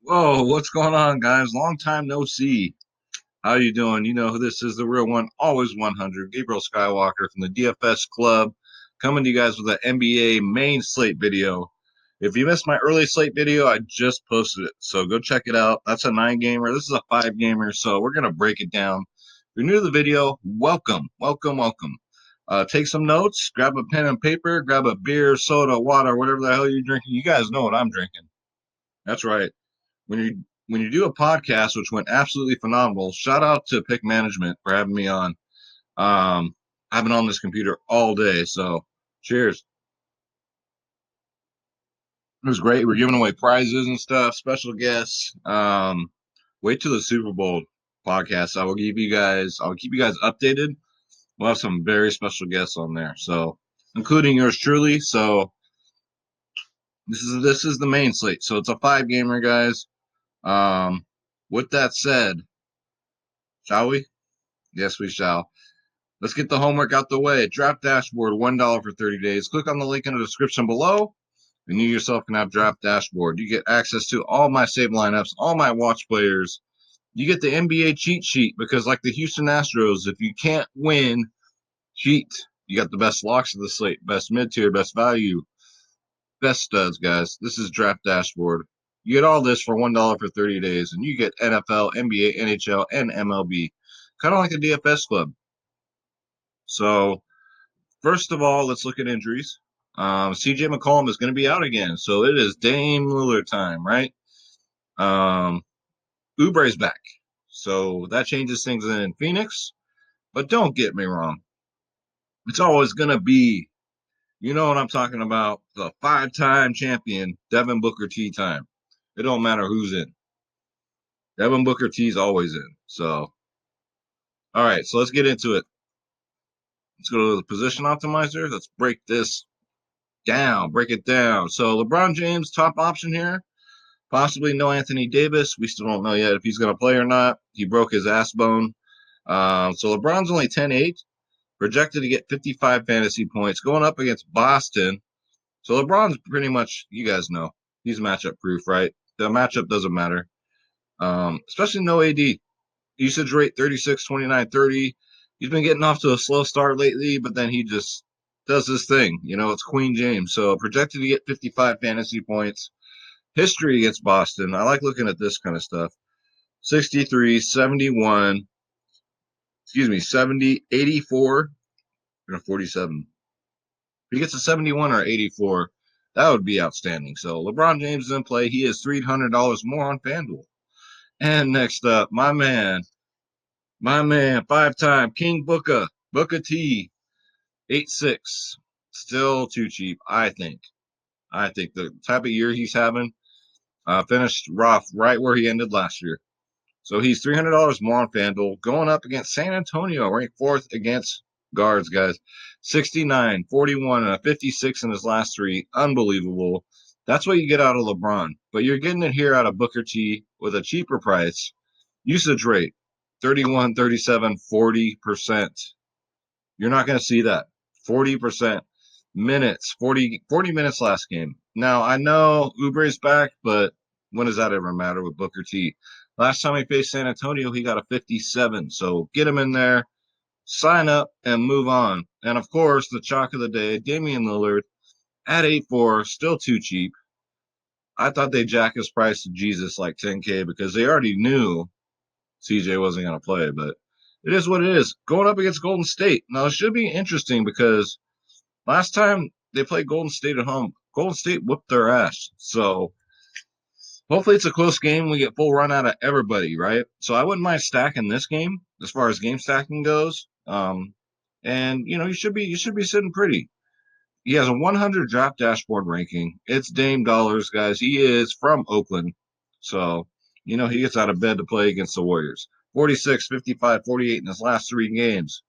Whoa, what's going on, guys? Long time no see. How you doing? You know who this is, the real one, always 100, Gabriel Skywalker from the DFS Club, coming to you guys with an NBA main slate video. If you missed my early slate video, I just posted it, so go check it out. That's a 9-gamer. This is a 5-gamer, so we're going to break it down. If you're new to the video, welcome, welcome, welcome. Take some notes, grab a pen and paper, grab a beer, soda, water, whatever the hell you're drinking. You guys know what I'm drinking. That's right. When you do a podcast, which went absolutely phenomenal, shout out to Pick Management for having me on. I've been on this computer all day, so cheers. It was great. We're giving away prizes and stuff, special guests. Wait till the Super Bowl podcast. I'll keep you guys updated. We'll have some very special guests on there, so including yours truly. So this is the main slate. So it's a 5-gamer, guys. With that said, shall we? Yes, we shall. Let's get the homework out the way. Draft Dashboard, $1 for 30 days. Click on the link in the description below, and you yourself can have Draft Dashboard. You get access to all my save lineups, all my watch players. You get the NBA cheat sheet because, like the Houston Astros, if you can't win, cheat. You got the best locks of the slate, best mid-tier, best value, best studs, guys. This is Draft Dashboard. You get all this for $1 for 30 days, and you get NFL, NBA, NHL, and MLB. Kind of like the DFS club. So, first of all, let's look at injuries. CJ McCollum is going to be out again, so it is Dame Lillard time, right? Um, Oubre's back, so that changes things in Phoenix. But don't get me wrong, it's always going to be, you know what I'm talking about, the 5-time champion Devin Booker T time. It don't matter who's in. Devin Booker T's always in. So, all right, so let's get into it. Let's go to the position optimizer. Let's break this down, break it down. So LeBron James, top option here. Possibly no Anthony Davis. We still don't know yet if he's going to play or not. He broke his ass bone. So LeBron's only 10-8, projected to get 55 fantasy points, going up against Boston. So LeBron's pretty much, you guys know, he's matchup proof, right? The matchup doesn't matter, especially no AD. Usage rate 36, 29, 30. He's been getting off to a slow start lately, but then he just does this thing. You know, it's Queen James. So projected to get 55 fantasy points. History against Boston. I like looking at this kind of stuff. 63, 71, 70, 84, and 47. If he gets a 71 or 84, that would be outstanding. So LeBron James is in play. He is $300 more on FanDuel. And next up, my man, 5-time King Booker T, 8-6. Still too cheap, I think. I think the type of year he's having finished rough right where he ended last year. So he's $300 more on FanDuel, going up against San Antonio, ranked 4th against guards, guys. 69, 41, and a 56 in his last 3. Unbelievable. That's what you get out of LeBron. But you're getting it here out of Booker T with a cheaper price. Usage rate, 31, 37, 40%. You're not going to see that. 40%. Minutes, 40 minutes last game. Now, I know Oubre's back, but when does that ever matter with Booker T? Last time he faced San Antonio, he got a 57. So get him in there, sign up, and move on. And of course, the chalk of the day, Damian Lillard at 8-4, still too cheap. I thought they'd jack his price to Jesus like 10K because they already knew CJ wasn't going to play, but it is what it is. Going up against Golden State. Now, it should be interesting because last time they played Golden State at home, Golden State whooped their ass. So hopefully it's a close game. We get full run out of everybody, right? So I wouldn't mind stacking this game as far as game stacking goes. And you know you should be sitting pretty. He has a 100 draft dashboard ranking. It's Dame dollars, guys. He is from Oakland, so you know he gets out of bed to play against the Warriors. 46, 55, 48 in his last 3 games.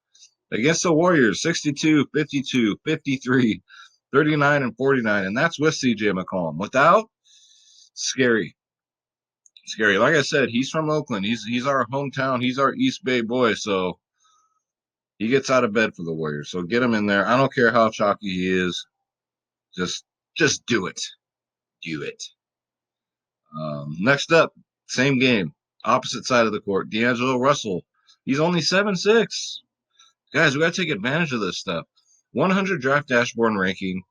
Against the Warriors, 62, 52, 53, 39, and 49. And that's with CJ McCollum. Without, scary. Scary. Like I said, he's from Oakland. He's our hometown. He's our East Bay boy. So he gets out of bed for the Warriors. So get him in there. I don't care how chalky he is. Just just do it. Do it. Next up, same game, opposite side of the court, D'Angelo Russell. He's only 7'6". Guys, we got to take advantage of this stuff. 100 draft dashboard ranking.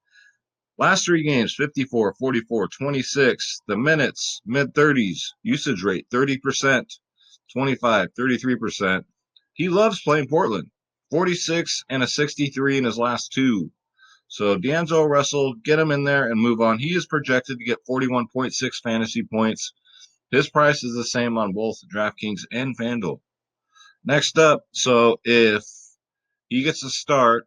Last 3 games, 54, 44, 26. The minutes, mid-30s. Usage rate, 30%, 25, 33%. He loves playing Portland. 46 and a 63 in his last 2. So D'Angelo Russell, get him in there and move on. He is projected to get 41.6 fantasy points. His price is the same on both DraftKings and Fanduel. Next up, so if he gets to start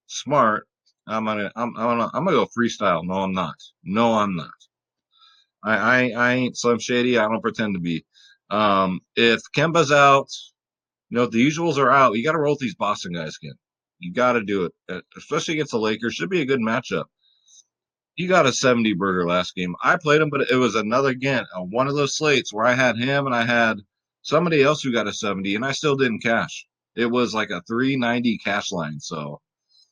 smart, I'm gonna go freestyle. No, I'm not. No, I'm not. I ain't Slim Shady. I don't pretend to be. If Kemba's out, if the usuals are out, you got to roll with these Boston guys again. You got to do it, especially against the Lakers. Should be a good matchup. He got a 70 burger last game. I played him, but it was one of those slates where I had him and I had somebody else who got a 70, and I still didn't cash. It was like a 390 cash line. So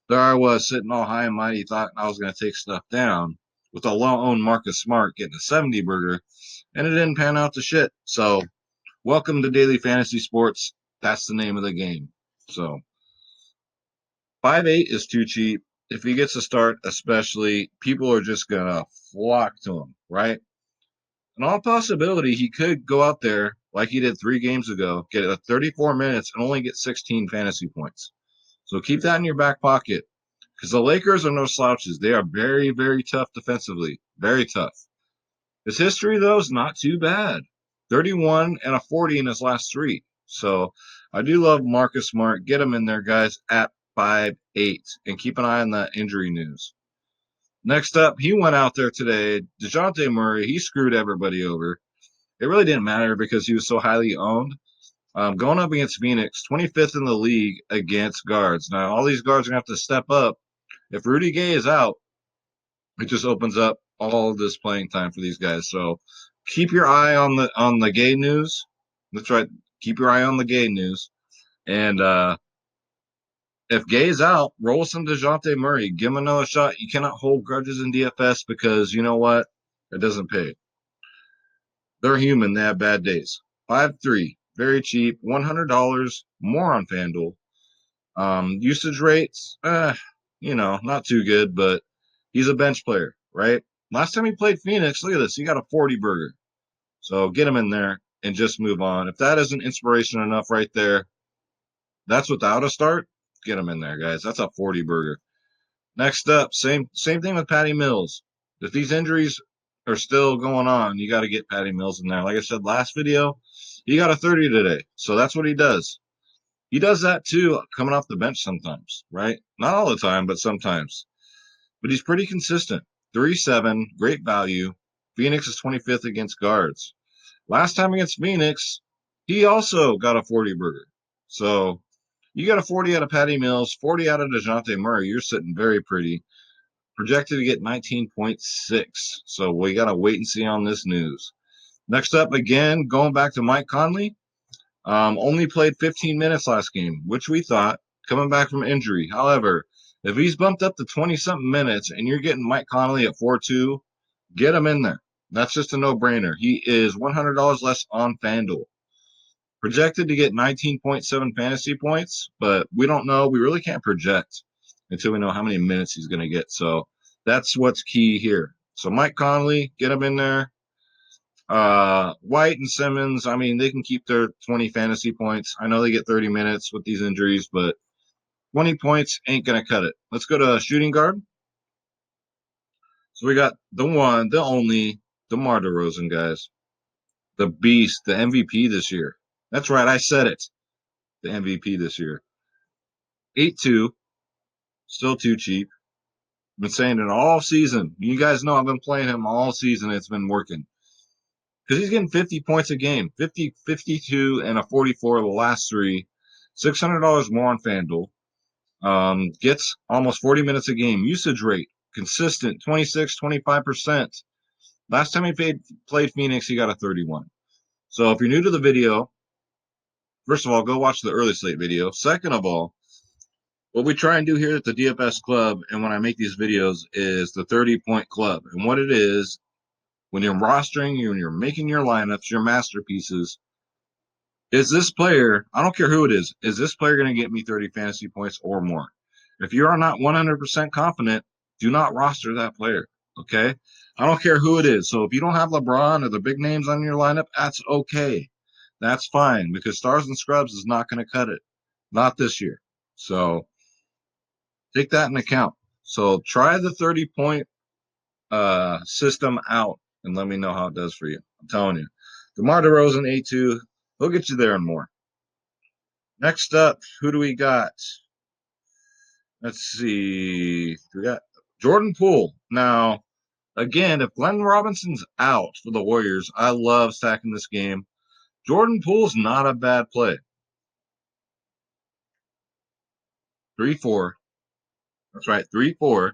there I was sitting all high and mighty, thought I was going to take stuff down with a low-owned Marcus Smart getting a 70 burger, and it didn't pan out to shit. So welcome to Daily Fantasy Sports. That's the name of the game. So 5'8" is too cheap. If he gets a start, especially, people are just going to flock to him, right? In all possibility, he could go out there like he did 3 games ago, get 34 minutes, and only get 16 fantasy points. So keep that in your back pocket because the Lakers are no slouches. They are very, very tough defensively. Very tough. His history, though, is not too bad. 31 and a 40 in his last 3. So I do love Marcus Smart. Get him in there, guys, at 5'8", and keep an eye on that injury news. Next up, he went out there today. DeJounte Murray, he screwed everybody over. It really didn't matter because he was so highly owned. Going up against Phoenix, 25th in the league against guards. Now, all these guards are going to have to step up. If Rudy Gay is out, it just opens up all of this playing time for these guys. So keep your eye on the Gay news. That's right. Keep your eye on the Gay news. And if Gay's out, roll some DeJounte Murray. Give him another shot. You cannot hold grudges in DFS because you know what? It doesn't pay. They're human. They have bad days. 5'3", very cheap. $100 more on FanDuel. Usage rates, not too good, but he's a bench player, right? Last time he played Phoenix, look at this. He got a 40 burger. So get him in there and just move on. If that isn't inspiration enough right there, that's without a start. Get him in there, guys. That's a 40 burger. Next up, same thing with Patty Mills. If these injuries are still going on, you got to get Patty Mills in there. Like I said last video, he got a 30 today. So that's what he does. He does that too, coming off the bench sometimes, right? Not all the time, but sometimes. But he's pretty consistent. 3-7, great value. Phoenix is 25th against guards. Last time against Phoenix, he also got a 40 burger. So you got a 40 out of Patty Mills, 40 out of DeJounte Murray. You're sitting very pretty. Projected to get 19.6. So we got to wait and see on this news. Next up, again, going back to Mike Conley. Only played 15 minutes last game, which we thought, coming back from injury. However, if he's bumped up to 20-something minutes and you're getting Mike Conley at 4-2, get him in there. That's just a no-brainer. He is $100 less on FanDuel. Projected to get 19.7 fantasy points, but we don't know. We really can't project until we know how many minutes he's going to get. So that's what's key here. So Mike Conley, get him in there. White and Simmons, I mean, they can keep their 20 fantasy points. I know they get 30 minutes with these injuries, but 20 points ain't going to cut it. Let's go to shooting guard. So we got the one, the only, DeMar DeRozan, guys. The beast, the MVP this year. That's right, I said it. The MVP this year. 8-2, still too cheap. Been saying it all season. You guys know I've been playing him all season. It's been working. Because he's getting 50 points a game, 50, 52, and a 44 the last 3. $600 more on FanDuel. Gets almost 40 minutes a game. Usage rate, consistent, 26, 25%. Last time he played Phoenix, he got a 31. So if you're new to the video, first of all, go watch the early slate video. Second of all, what we try and do here at the DFS Club and when I make these videos is the 30-point club. And what it is when you're rostering, when you're making your lineups, your masterpieces, is this player, I don't care who it is this player going to get me 30 fantasy points or more? If you are not 100% confident, do not roster that player, okay? I don't care who it is. So if you don't have LeBron or the big names on your lineup, that's okay. That's fine because Stars and Scrubs is not going to cut it. Not this year. So take that into account. So try the 30-point system out and let me know how it does for you. I'm telling you. DeMar DeRozan, A2, he'll get you there and more. Next up, who do we got? Let's see. We got Jordan Poole. Now, again, if Glenn Robinson's out for the Warriors, I love stacking this game. Jordan Poole's not a bad play. 3-4. That's right, 3-4.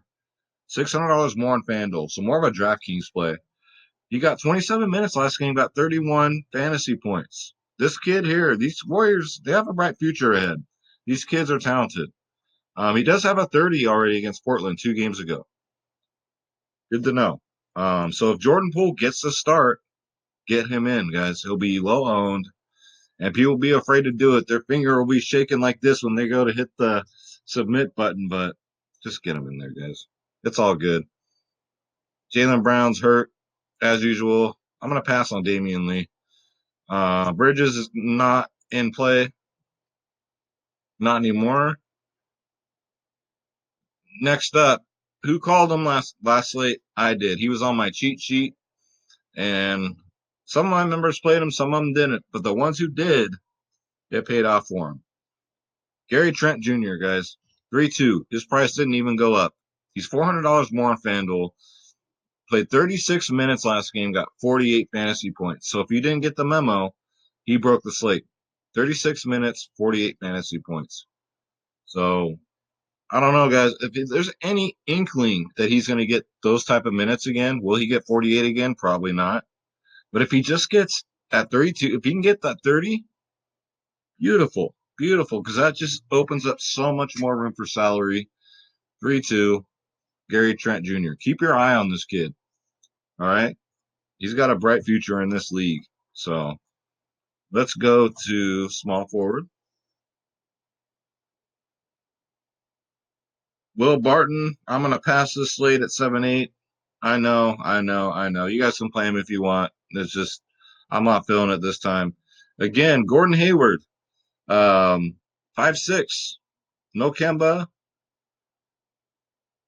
$600 more on FanDuel. So more of a DraftKings play. He got 27 minutes last game, got 31 fantasy points. This kid here, these Warriors, they have a bright future ahead. These kids are talented. He does have a 30 already against Portland 2 games ago. Good to know. So if Jordan Poole gets the start, get him in, guys. He'll be low owned, and people will be afraid to do it. Their finger will be shaking like this when they go to hit the submit button, but just get him in there, guys. It's all good. Jaylen Brown's hurt, as usual. I'm going to pass on Damian Lee. Bridges is not in play. Not anymore. Next up, who called him last slate? I did. He was on my cheat sheet, and some of my members played him, some of them didn't. But the ones who did, it paid off for him. Gary Trent Jr., guys, 3-2. His price didn't even go up. He's $400 more on FanDuel. Played 36 minutes last game, got 48 fantasy points. So if you didn't get the memo, he broke the slate. 36 minutes, 48 fantasy points. So I don't know, guys. If there's any inkling that he's going to get those type of minutes again, will he get 48 again? Probably not. But if he just gets at 32, if he can get that 30, beautiful, beautiful, because that just opens up so much more room for salary. 3-2, Gary Trent Jr. Keep your eye on this kid. All right. He's got a bright future in this league. So let's go to small forward. Will Barton, I'm going to pass this slate at 7-8. I know. You guys can play him if you want. It's just, I'm not feeling it this time. Again, Gordon Hayward, 5-6. No Kemba.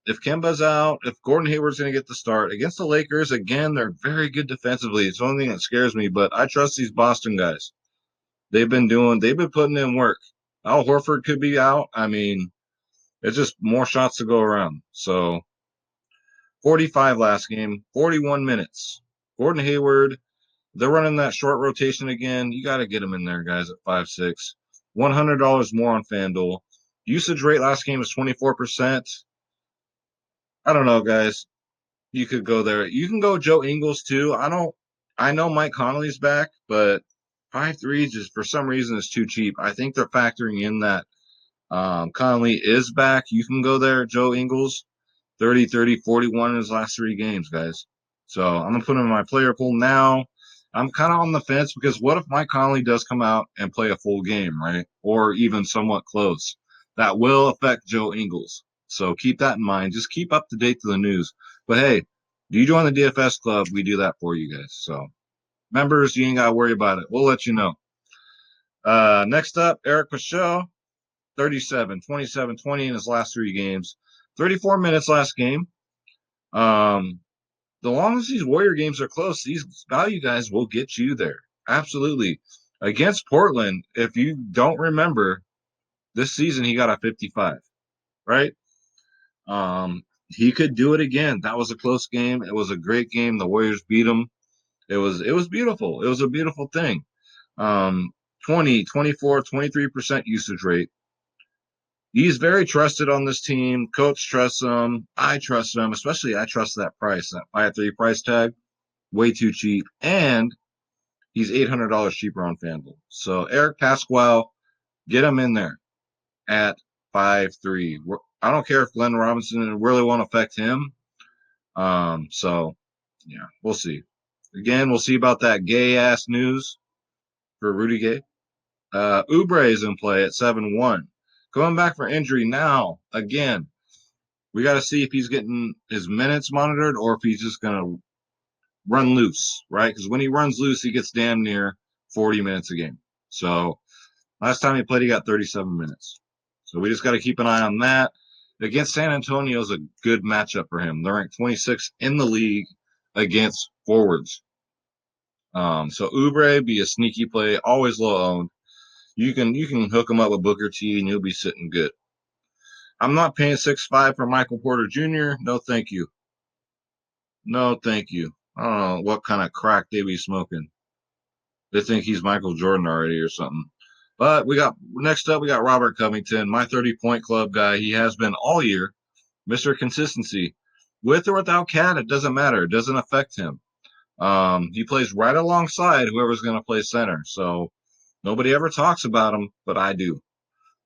If Kemba's out, if Gordon Hayward's going to get the start against the Lakers, again, they're very good defensively. It's the only thing that scares me, but I trust these Boston guys. They've been putting in work. Al Horford could be out. I mean, it's just more shots to go around. So 45 last game, 41 minutes. Gordon Hayward, they're running that short rotation again. You got to get him in there, guys, at 5-6. $100 more on FanDuel. Usage rate last game was 24%. I don't know, guys. You could go there. You can go Joe Ingles too. I know Mike Conley's back, but 5-3 just for some reason is too cheap. I think they're factoring in that Conley is back. You can go there, Joe Ingles. 30, 30, 41 in his last 3 games, guys. So I'm gonna put him in my player pool now. I'm kind of on the fence because what if Mike Conley does come out and play a full game, right? Or even somewhat close. That will affect Joe Ingles. So keep that in mind. Just keep up to date to the news. But hey, do you join the DFS club? We do that for you guys. So members, you ain't got to worry about it. We'll let you know. Next up, Eric Paschal, 37, 27, 20 in his last 3 games. 34 minutes last game. The long as these Warrior games are close, these value guys will get you there. Absolutely. Against Portland, if you don't remember, this season he got a 55, right? He could do it again. That was a close game. It was a great game. The Warriors beat him. It was beautiful. It was a beautiful thing. 20, 24, 23% usage rate. He's very trusted on this team. Coach trusts him. I trust him. Especially I trust that price, that 5-3 price tag. Way too cheap. And he's $800 cheaper on FanDuel. So Eric Pasquale, get him in there at 5-3. I don't care if Glenn Robinson really won't affect him. So yeah, we'll see. Again, we'll see about that gay-ass news for Rudy Gay. Oubre is in play at 7-1. Going back for injury now, again, we got to see if he's getting his minutes monitored or if he's just going to run loose, right? Because when he runs loose, he gets damn near 40 minutes a game. So last time he played, he got 37 minutes. So we just got to keep an eye on that. Against San Antonio is a good matchup for him. They're ranked 26th in the league against forwards. So Oubre be a sneaky play, always low owned. You can hook him up with Booker T and you'll be sitting good. I'm not paying 6.5 for Michael Porter Jr. No, thank you. No, thank you. I don't know what kind of crack they be smoking. They think he's Michael Jordan already or something. But next up we got Robert Covington, my 30-point club guy. He has been all year, Mr. Consistency. With or without Cat, it doesn't matter. It doesn't affect him. He plays right alongside whoever's going to play center. So nobody ever talks about him, but I do.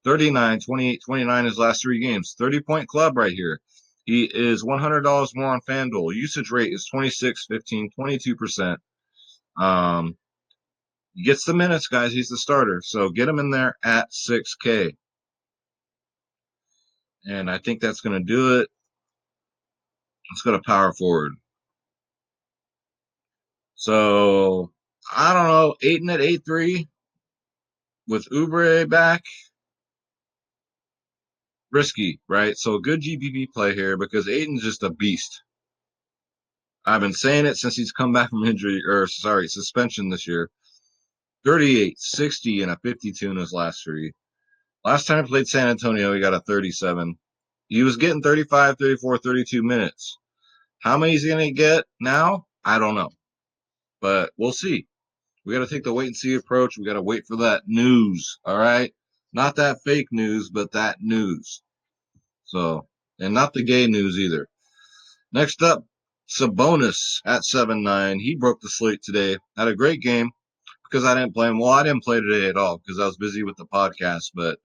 39, 28, 29 his last 3 games. 30-point club right here. He is $100 more on FanDuel. Usage rate is 26, 15, 22%. He gets the minutes, guys. He's the starter. So get him in there at 6K. And I think that's going to do it. Let's go to power forward. So I don't know. Ayton at 8-3 with Oubre back. Risky, right? So a good GPP play here because Ayton's just a beast. I've been saying it since he's come back from suspension this year. 38, 60, and a 52 in his last 3. Last time he played San Antonio, he got a 37. He was getting 35, 34, 32 minutes. How many is he going to get now? I don't know. But we'll see. We got to take the wait and see approach. We got to wait for that news, all right? Not that fake news, but that news. So, and not the gay news either. Next up, Sabonis at 7-9. He broke the slate today. Had a great game because I didn't play him. Well, I didn't play today at all because I was busy with the podcast. But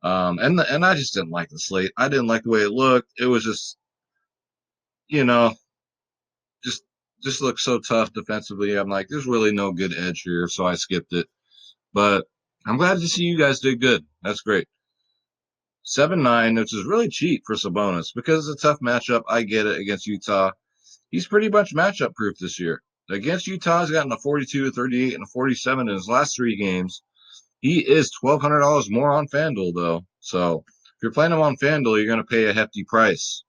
and I just didn't like the slate. I didn't like the way it looked. It was just, you know, just looked so tough defensively. I'm like, there's really no good edge here, so I skipped it. But I'm glad to see you guys did good. That's great. 7-9, which is really cheap for Sabonis because it's a tough matchup. I get it against Utah. He's pretty much matchup proof this year. Against Utah, he's gotten a 42, a 38, and a 47 in his last 3 games. He is $1,200 more on FanDuel, though. So if you're playing him on FanDuel, you're going to pay a hefty price.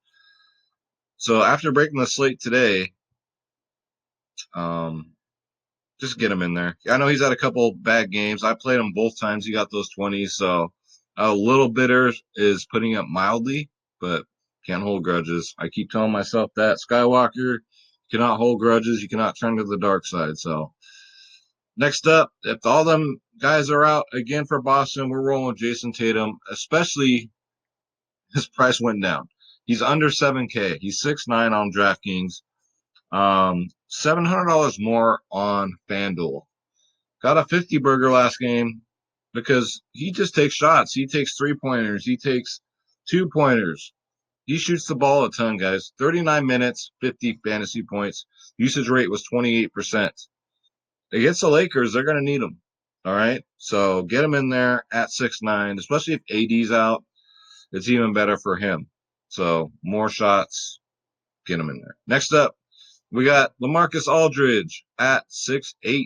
So after breaking the slate today, just get him in there. I know he's had a couple bad games. I played him both times. He got those 20s. So a little bitter is putting up mildly, but can't hold grudges. I keep telling myself that. Skywalker, cannot hold grudges. You cannot turn to the dark side. So next up, if all them guys are out again for Boston, we're rolling Jason Tatum, especially his price went down. He's under 7K. He's 6'9" on DraftKings. $700 more on FanDuel. Got a 50 burger last game because he just takes shots. He takes 3-pointers. He takes 2-pointers. He shoots the ball a ton, guys. 39 minutes, 50 fantasy points. Usage rate was 28%. Against the Lakers, they're going to need him. All right. So get him in there at 6'9", especially if AD's out. It's even better for him. So more shots, get him in there. Next up, we got LaMarcus Aldridge at 6'8".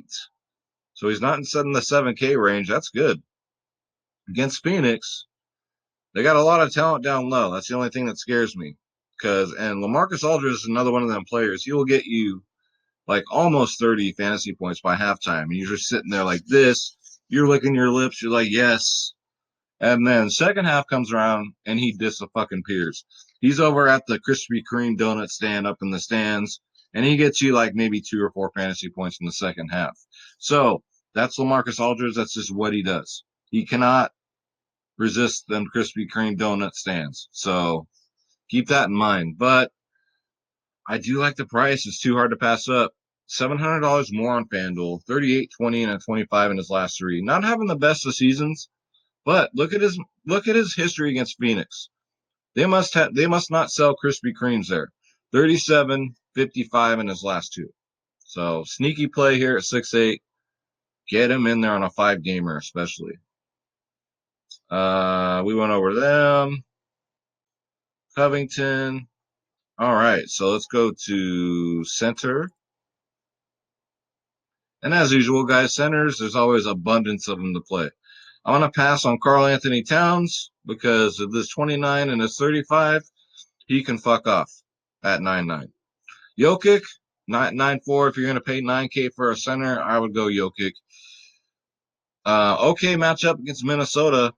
So he's not in the 7K range. That's good. Against Phoenix, they got a lot of talent down low. That's the only thing that scares me. And LaMarcus Aldridge is another one of them players. He will get you like almost 30 fantasy points by halftime. And you're just sitting there like this. You're licking your lips. You're like, yes. And then second half comes around and he disappears. He's over at the Krispy Kreme donut stand up in the stands, and he gets you like maybe 2 or 4 fantasy points in the second half. So that's LaMarcus Aldridge. That's just what he does. He cannot resist them Krispy Kreme donut stands. So keep that in mind. But I do like the price. It's too hard to pass up. $700 more on FanDuel, 38, 20, and a 25 in his last 3. Not having the best of seasons, but look at his history against Phoenix. They must not sell Krispy Kremes there. 37, 55 in his last 2. So sneaky play here at 6-8. Get him in there on a 5-gamer, especially. We went over them. Covington. All right, so let's go to center. And as usual, guys, centers, there's always abundance of them to play. I'm going to pass on Karl Anthony Towns because of this 29 and his 35. He can fuck off at 9-9. Jokic, 9-4. If you're going to pay $9K for a center, I would go Jokic. Okay matchup against Minnesota,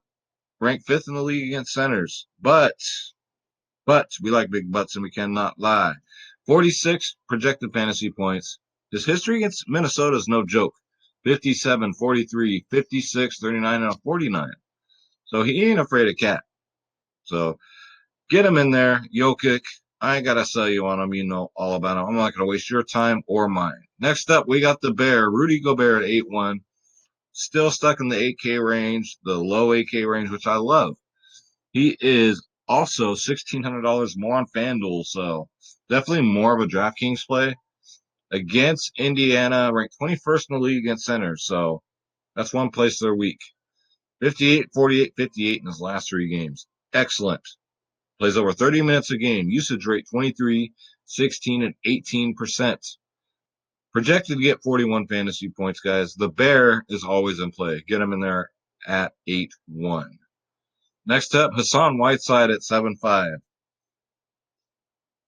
ranked 5th in the league against centers. But we like big butts and we cannot lie. 46 projected fantasy points. His history against Minnesota is no joke. 57, 43, 56, 39, and a 49. So he ain't afraid of cat. So get him in there, Jokic. I ain't got to sell you on him. You know all about him. I'm not going to waste your time or mine. Next up, we got the Bear, Rudy Gobert at 8-1. Still stuck in the 8K range, the low 8K range, which I love. He is also $1,600 more on FanDuel, so definitely more of a DraftKings play against Indiana, ranked 21st in the league against centers. So that's one place they're weak. 58, 48, 58 in his last 3 games. Excellent. Plays over 30 minutes a game. Usage rate 23, 16, and 18%. Projected to get 41 fantasy points, guys. The Bear is always in play. Get him in there at 8-1. Next up, Hassan Whiteside at 7-5.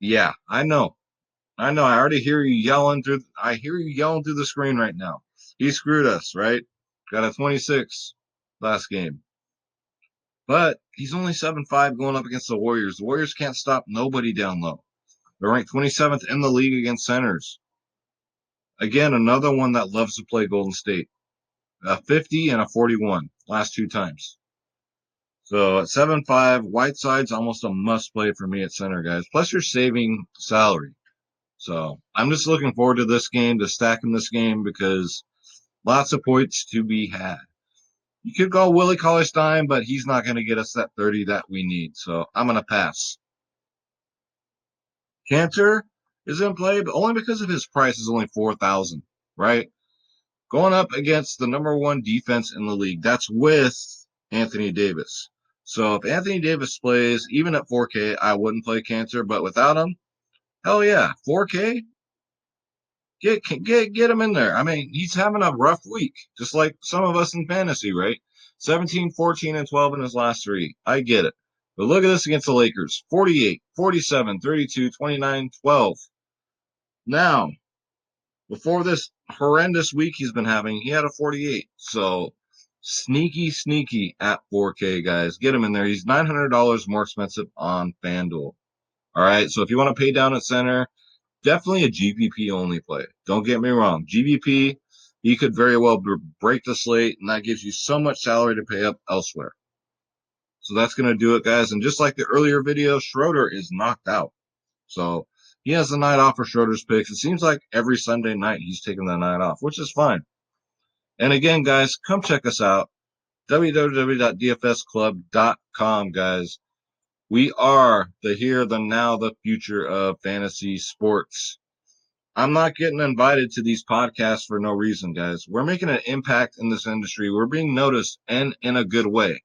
Yeah, I know. I know. I already hear you yelling through. I hear you yelling through the screen right now. He screwed us, right? Got a 26 last game. But he's only 7-5 going up against the Warriors. The Warriors can't stop nobody down low. They're ranked 27th in the league against centers. Again, another one that loves to play Golden State. A 50 and a 41 last 2 times. So at 7-5, Whiteside's almost a must play for me at center, guys. Plus, you're saving salary. So I'm just looking forward to this game, to stacking this game, because lots of points to be had. You could go Willie Cauley-Stein, but he's not going to get us that 30 that we need. So I'm going to pass. Cantor is in play, but only because of his price is only 4,000, right? Going up against the number 1 defense in the league. That's with Anthony Davis. So if Anthony Davis plays, even at 4K, I wouldn't play Cantor, but without him, hell yeah, 4K, get him in there. I mean, he's having a rough week, just like some of us in fantasy, right? 17, 14, and 12 in his last 3. I get it. But look at this against the Lakers. 48, 47, 32, 29, 12. Now, before this horrendous week he's been having, he had a 48. So sneaky at 4K, guys. Get him in there. He's $900 more expensive on FanDuel. All right. So if you want to pay down at center, definitely a GPP only play. Don't get me wrong. GPP, he could very well break the slate, and that gives you so much salary to pay up elsewhere. So that's going to do it, guys. And just like the earlier video, Schroeder is knocked out. So he has the night off for Schroeder's picks. It seems like every Sunday night he's taking the night off, which is fine. And again, guys, come check us out. www.dfsclub.com, guys. We are the here, the now, the future of fantasy sports. I'm not getting invited to these podcasts for no reason, guys. We're making an impact in this industry. We're being noticed and in a good way.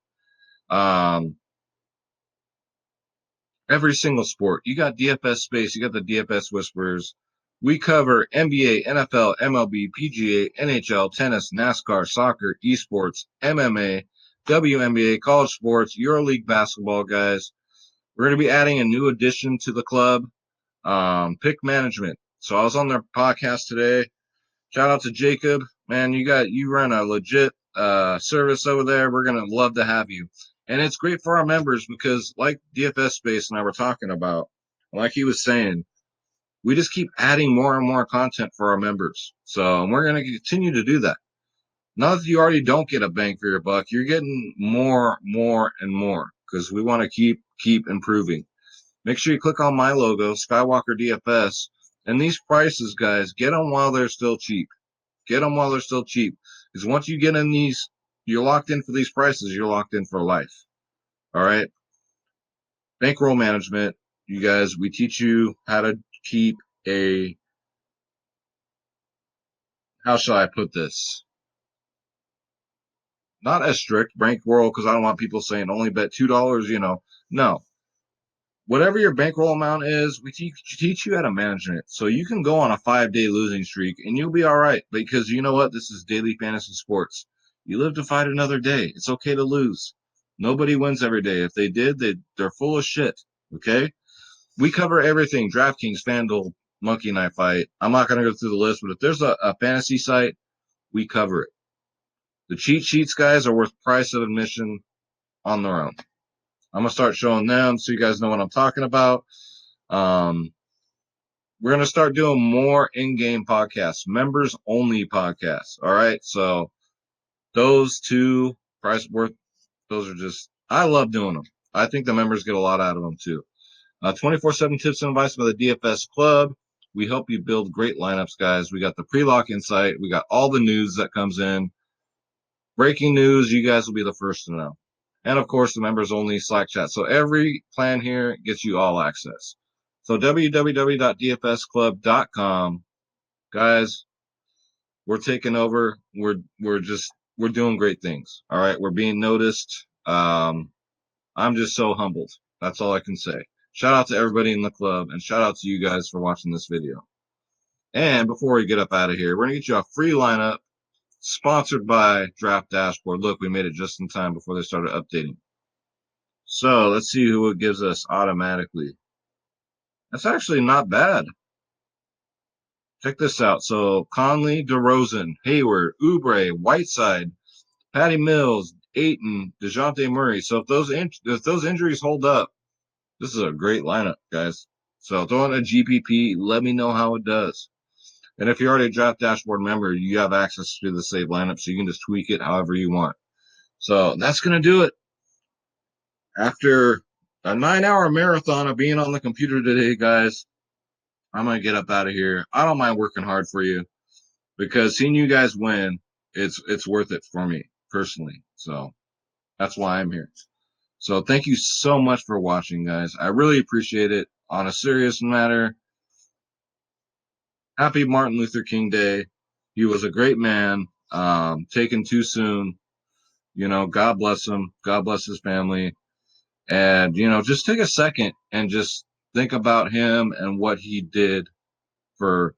Every single sport. You got DFS Space, you got the DFS Whisperers. We cover NBA, NFL, MLB, PGA, NHL, tennis, NASCAR, soccer, esports, MMA, WNBA, college sports, EuroLeague basketball, guys. We're going to be adding a new addition to the club, pick management. So I was on their podcast today. Shout out to Jacob. Man, you run a legit service over there. We're going to love to have you. And it's great for our members because, like DFS Space and I were talking about, like he was saying, we just keep adding more and more content for our members. So we're going to continue to do that. Not that you already don't get a bang for your buck, you're getting more, and more because we want to keep improving. Make sure you click on my logo, Skywalker DFS, and these prices, guys, get them while they're still cheap. Get them while they're still cheap. Because once you get in these, you're locked in for these prices, you're locked in for life. All right. Bankroll management. You guys, we teach you how to keep a how shall I put this? Not as strict bankroll because I don't want people saying only bet $2. No, whatever your bankroll amount is, we teach you how to manage it. So you can go on a 5-day losing streak and you'll be all right because you know what? This is daily fantasy sports. You live to fight another day. It's okay to lose. Nobody wins every day. If they did, they're full of shit. Okay? We cover everything. DraftKings, FanDuel, Monkey Knife Fight. I'm not going to go through the list, but if there's a fantasy site, we cover it. The cheat sheets, guys, are worth price of admission on their own. I'm going to start showing them so you guys know what I'm talking about. Um, we're going to start doing more in-game podcasts, members only podcasts. All right. So those two price worth, those are just, I love doing them. I think the members get a lot out of them too. 24/7 tips and advice by the DFS Club. We help you build great lineups, guys. We got the pre-lock insight. We got all the news that comes in. Breaking news, you guys will be the first to know. And of course, the members only Slack chat. So every plan here gets you all access. So www.dfsclub.com. Guys, we're taking over. We're doing great things. All right. We're being noticed. I'm just so humbled. That's all I can say. Shout out to everybody in the club and shout out to you guys for watching this video. And before we get up out of here, we're going to get you a free lineup sponsored by Draft Dashboard. Look, we made it just in time before they started updating. So let's see who it gives us automatically. That's actually not bad. Check this out. So Conley, DeRozan, Hayward, Oubre, Whiteside, Patty Mills, Ayton, DeJounte Murray. So if those injuries hold up, this is a great lineup, guys. So throw in a GPP. Let me know how it does. And if you're already a Draft Dashboard member, you have access to the save lineup, so you can just tweak it however you want. So that's going to do it. After a 9-hour marathon of being on the computer today, guys, I'm going to get up out of here. I don't mind working hard for you because seeing you guys win, it's worth it for me personally. So that's why I'm here. So thank you so much for watching, guys. I really appreciate it. On a serious matter, happy Martin Luther King Day. He was a great man, taken too soon. God bless him. God bless his family. And, just take a second and just think about him and what he did for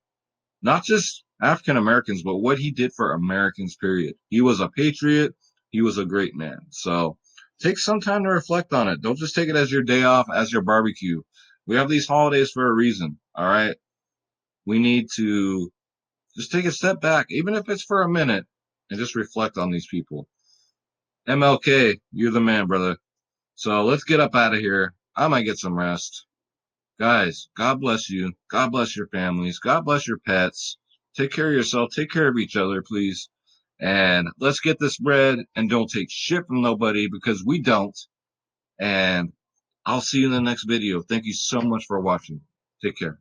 not just African Americans, but what he did for Americans, period. He was a patriot. He was a great man. So take some time to reflect on it. Don't just take it as your day off, as your barbecue. We have these holidays for a reason. All right. We need to just take a step back, even if it's for a minute, and just reflect on these people. MLK, you're the man, brother. So let's get up out of here. I might get some rest. Guys, God bless you. God bless your families. God bless your pets. Take care of yourself. Take care of each other, please. And let's get this bread and don't take shit from nobody because we don't. And I'll see you in the next video. Thank you so much for watching. Take care.